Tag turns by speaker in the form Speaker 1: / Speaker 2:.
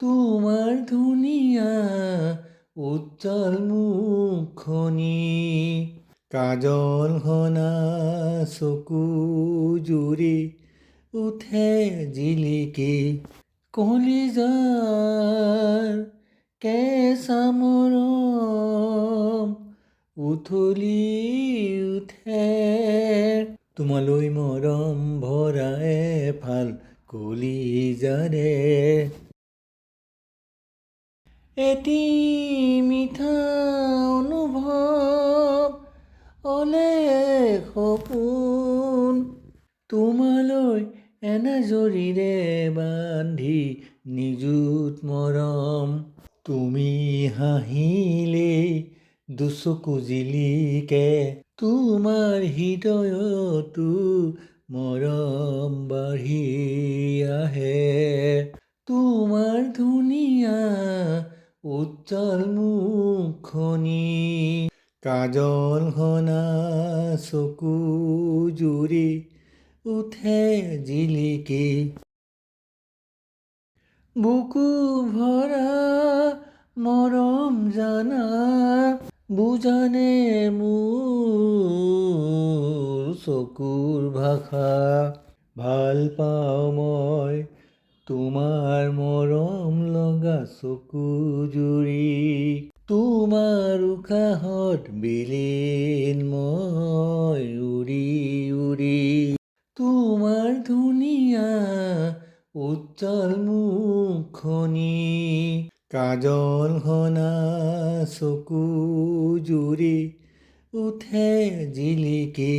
Speaker 1: তোমাৰ ধুনীয়া উজ্জ্বল মুখনি, কাজল সনা চকু জুৰি উঠে জিলিকি, কলিজাৰ কেঁচা মৰম উথলি উঠে। তোমালৈ মৰম ভৰা এফাল কলিজাৰে, এটি মিঠা অনুভৱ অলেখ সপোন, তোমালৈ এনাজৰীৰে বান্ধি নিযুত মৰম। তুমি হাঁহিলেই দুচকু জিলিকে, তোমাৰ হৃদয়তো মৰম বাঢ়ি আহে। তোমাৰ ধুনীয়া উজ্জ্বল মুখনি, কাজল সনা চকু জুৰি উঠে জিলিকি, বুকু ভৰা মৰম জানা বুজানে মোৰ চকুৰ ভাষা। ভাল পাওঁ মই তোমাৰ মৰম লগা চকু জুৰি, তোমাৰ উশাহত বিলীন মই উৰি উৰি। তোমাৰ ধুনীয়া উজ্জ্বল মুখনি, কাজল সনা চকু জুৰি উঠে জিলিকি।